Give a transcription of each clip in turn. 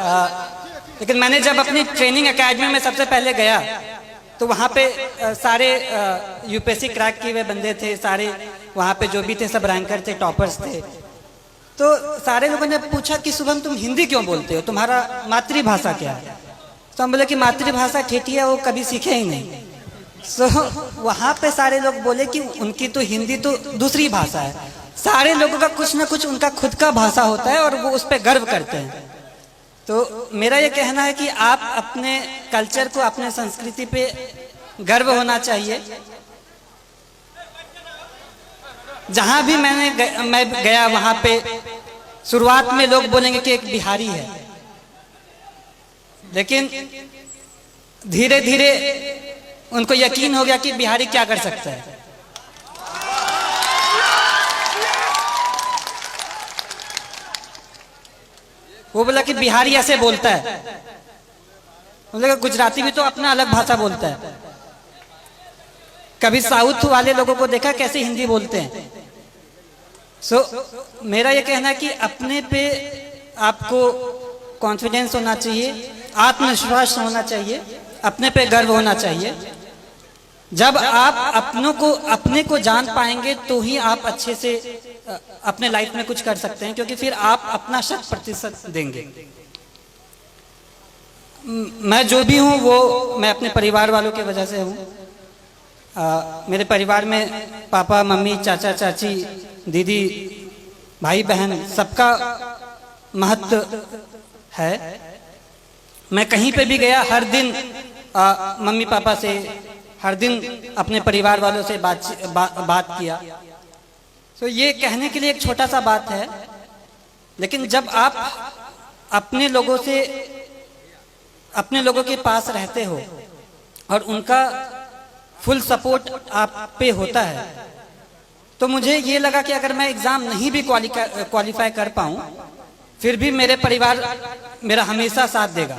लेकिन मैंने जब अपनी ट्रेनिंग एकेडमी में सबसे पहले गया तो वहाँ पे सारे यूपीएससी क्रैक किए हुए बंदे थे, सारे वहाँ पे जो भी थे सब रैंकर थे, टॉपर्स थे। तो सारे लोगों ने पूछा कि शुभम तुम हिंदी क्यों बोलते हो, तुम्हारा मातृभाषा क्या है? तो हम बोले कि मातृभाषा ठेठी है, वो कभी सीखे ही नहीं। सो वहाँ पे सारे लोग बोले कि उनकी तो हिंदी तो दूसरी भाषा है। सारे लोगों का कुछ ना कुछ उनका खुद का भाषा होता है और वो उस पर गर्व करते हैं। तो मेरा ये कहना है कि आप अपने कल्चर को, अपने संस्कृति पे गर्व होना चाहिए। जहां भी मैं गया वहां पे शुरुआत में लोग बोलेंगे कि एक बिहारी है, लेकिन धीरे धीरे उनको यकीन हो गया कि बिहारी क्या कर सकता है। वो बोला कि बिहारी ऐसे बोलता है, बोला गुजराती भी तो अपना अलग भाषा बोलता है। कभी साउथ वाले लोगों को देखा कैसे हिंदी बोलते हैं। मेरा ये कहना है कि अपने पे आपको कॉन्फिडेंस होना चाहिए, आत्मविश्वास होना चाहिए, अपने पे गर्व होना चाहिए। जब आप अपने को जान पाएंगे तो ही आप अच्छे से अपने लाइफ में कुछ कर सकते हैं, क्योंकि फिर आप अपना 100% देंगे। मैं जो भी हूँ वो मैं अपने परिवार वालों की वजह से हूँ। मेरे परिवार में पापा मम्मी चाचा चाची दीदी भाई बहन सबका महत्व है। मैं कहीं पे भी गया हर दिन मम्मी पापा से, हर दिन अपने परिवार वालों से बात किया। तो ये कहने के लिए एक छोटा सा बात है, लेकिन जब आप अपने लोगों के पास रहते हो और उनका फुल सपोर्ट आप पे होता है, तो मुझे ये लगा कि अगर मैं एग्जाम नहीं भी क्वालिफाई कर पाऊं, फिर भी मेरे परिवार मेरा हमेशा साथ देगा।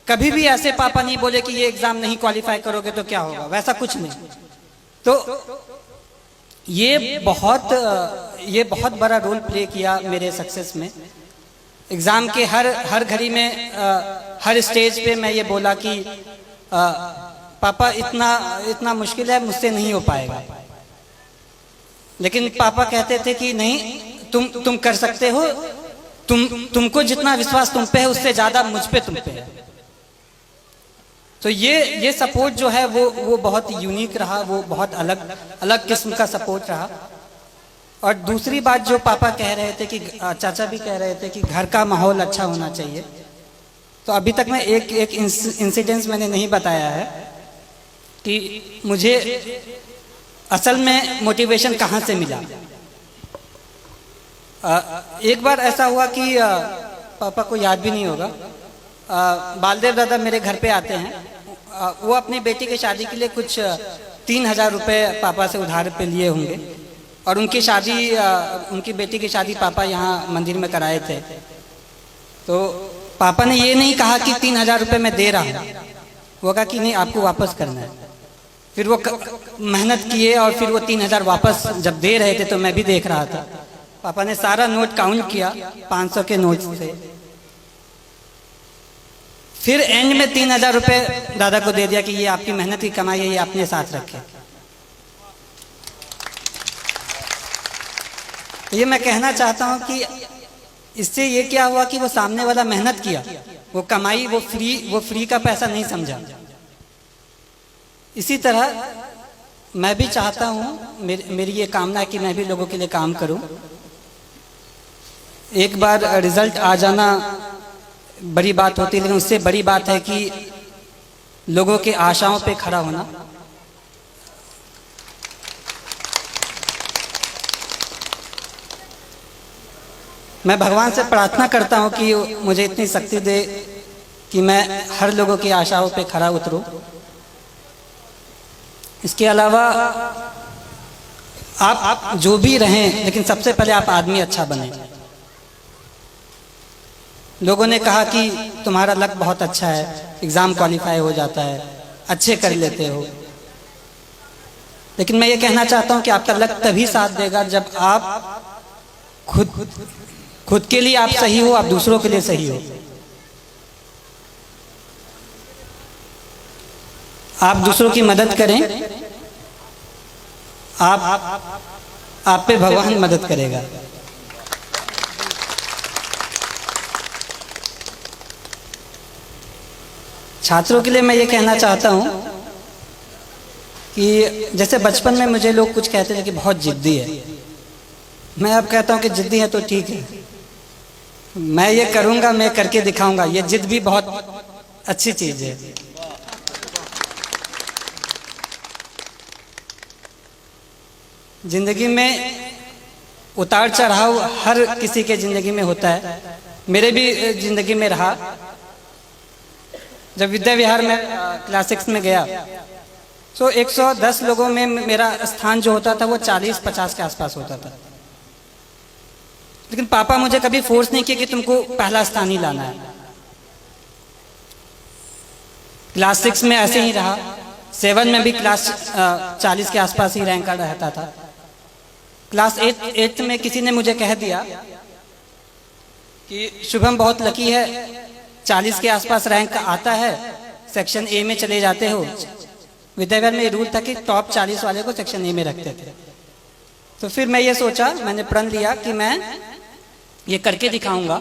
कभी भी ऐसे पापा नहीं बोले कि ये एग्जाम नहीं क्वालिफाई करोगे तो क्या होगा, वैसा कुछ नहीं। तो ये बहुत बड़ा रोल प्ले किया मेरे सक्सेस में। एग्जाम के हर घड़ी में हर स्टेज पे मैं ये बोला कि पापा इतना मुश्किल है, मुझसे नहीं हो पाएगा। लेकिन पापा कहते थे कि नहीं, तुम कर सकते हो, तुमको जितना विश्वास तुम पे है उससे ज्यादा मुझ पे तुम पे है। तो ये सपोर्ट जो है वो बहुत यूनिक रहा, वो बहुत अलग किस्म का सपोर्ट रहा। और दूसरी बात जो पापा कह रहे थे कि चाचा भी कह रहे थे कि घर का माहौल अच्छा होना चाहिए। तो अभी तक मैं एक इंसिडेंस मैंने नहीं बताया है कि मुझे असल में मोटिवेशन कहाँ से मिला। एक बार ऐसा हुआ कि पापा को याद भी नहीं होगा, बालदेव दादा मेरे घर पे आते हैं। वो अपनी बेटी की शादी के लिए कुछ 3000 रुपये पापा से उधार पे लिए होंगे, और उनकी बेटी की शादी पापा यहाँ मंदिर में कराए थे। तो पापा ने ये नहीं कहा कि 3000 रुपये मैं दे रहा हूँ, वो कहा कि नहीं आपको वापस करना है। फिर वो मेहनत किए और फिर वो 3000 वापस जब दे रहे थे तो मैं भी देख रहा था। पापा ने सारा नोट काउंट किया 500 के नोट से, फिर एंड में 3000 रुपये दादा को दे दिया कि ये आपकी मेहनत की कमाई है, ये अपने साथ रखे। ये मैं कहना चाहता हूँ कि इससे ये क्या हुआ कि वो सामने वाला मेहनत किया, वो कमाई, वो फ्री का पैसा नहीं समझा। इसी तरह मैं भी चाहता हूँ, मेरी ये कामना है कि मैं भी लोगों के लिए काम करूँ। एक बार रिजल्ट आ जाना बड़ी बात होती है, लेकिन उससे बड़ी बात है कि लोगों के आशाओं पे खड़ा होना। मैं भगवान से प्रार्थना करता हूँ कि मुझे इतनी शक्ति दे कि मैं हर लोगों की आशाओं पे खड़ा उतरूं। इसके अलावा आप जो भी रहें, लेकिन सबसे पहले आप आदमी अच्छा बने। लोगों ने कहा कि तुम्हारा लक बहुत अच्छा है, एग्जाम क्वालिफाई हो जाता है, अच्छे कर लेते हो। लेकिन मैं ये कहना चाहता हूँ कि आपका लक तभी साथ देगा जब आप खुद के लिए आप सही हो, आप दूसरों के लिए सही हो। आप दूसरों की मदद करें, आप पे भगवान मदद करेगा। छात्रों के लिए मैं ये कहना चाहता हूँ कि जैसे बचपन में मुझे लोग कुछ कहते थे कि बहुत जिद्दी है, मैं अब कहता हूँ कि जिद्दी है तो ठीक है, मैं ये करूँगा, मैं करके दिखाऊंगा। ये जिद भी बहुत अच्छी चीज़ है। जिंदगी में उतार चढ़ाव हर किसी के जिंदगी में होता है, मेरे भी जिंदगी में रहा। जब विद्या विहार में क्लास 6 में गया तो 110 लोगों में मेरा स्थान जो होता था वो 40-50 के आसपास होता था। लेकिन पापा मुझे कभी फोर्स नहीं किया कि तुमको पहला स्थान ही लाना है। क्लास 6 में ऐसे ही रहा, 7 में भी क्लास 40 के आसपास ही रैंक रहता था। क्लास 8 में किसी ने मुझे कह दिया कि शुभम बहुत लकी है, 40 के आसपास रैंक आता है, सेक्शन ए में चले जाते हो। विद्याविहार में रूल था कि टॉप 40 वाले को सेक्शन ए में रखते थे। तो फिर मैं ये सोचा, मैंने प्रण लिया कि मैं ये करके दिखाऊंगा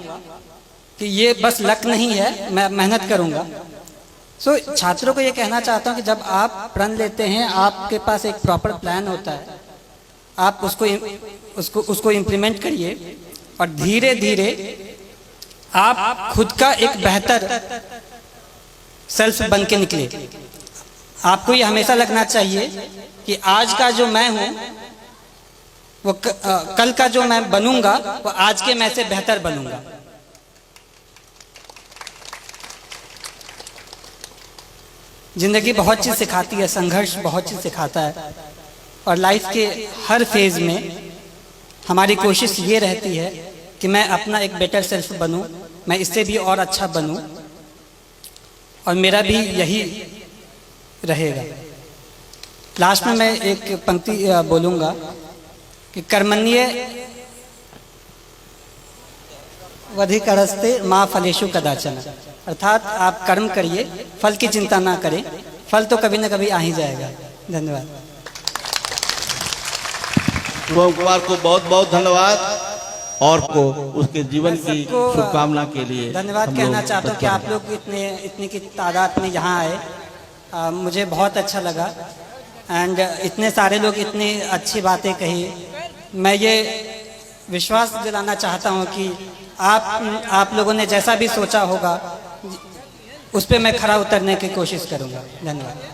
कि ये बस लक नहीं है, मैं मेहनत करूंगा। छात्रों को ये कहना चाहता हूँ कि जब आप प्रण लेते हैं, आपके पास एक प्रॉपर प्लान होता है, आप उसको इम्प्लीमेंट करिए और धीरे धीरे आप खुद का एक बेहतर सेल्फ बन के निकले। आपको ये हमेशा लगना चाहिए कि आज का जो मैं हूं वो कल का जो मैं बनूंगा वो आज के मैं से बेहतर बनूंगा। जिंदगी बहुत चीज सिखाती है, संघर्ष बहुत चीज सिखाता है, और लाइफ के हर फेज में हमारी कोशिश ये रहती है कि मैं अपना एक बेटर सेल्फ बनूं, मैं इससे भी और अच्छा बनूं, और मेरा भी यही रहेगा। लास्ट में मैं एक पंक्ति बोलूंगा कि कर्मण्ये वधिकरस्ते माँ फलेषु कदाचन, अर्थात आप कर्म करिए, फल की चिंता ना करें, फल तो कभी ना कभी आ ही जाएगा। धन्यवाद। शुभम कुमार को बहुत बहुत धन्यवाद और को उसके जीवन की शुभकामना के लिए धन्यवाद कहना चाहता हूँ कि आप लोग इतनी की तादाद में यहाँ आए, मुझे बहुत अच्छा लगा। एंड इतने सारे लोग इतनी अच्छी बातें कही। मैं ये विश्वास दिलाना चाहता हूँ कि आप लोगों ने जैसा भी सोचा होगा उस पर मैं खरा उतरने की कोशिश करूँगा। धन्यवाद।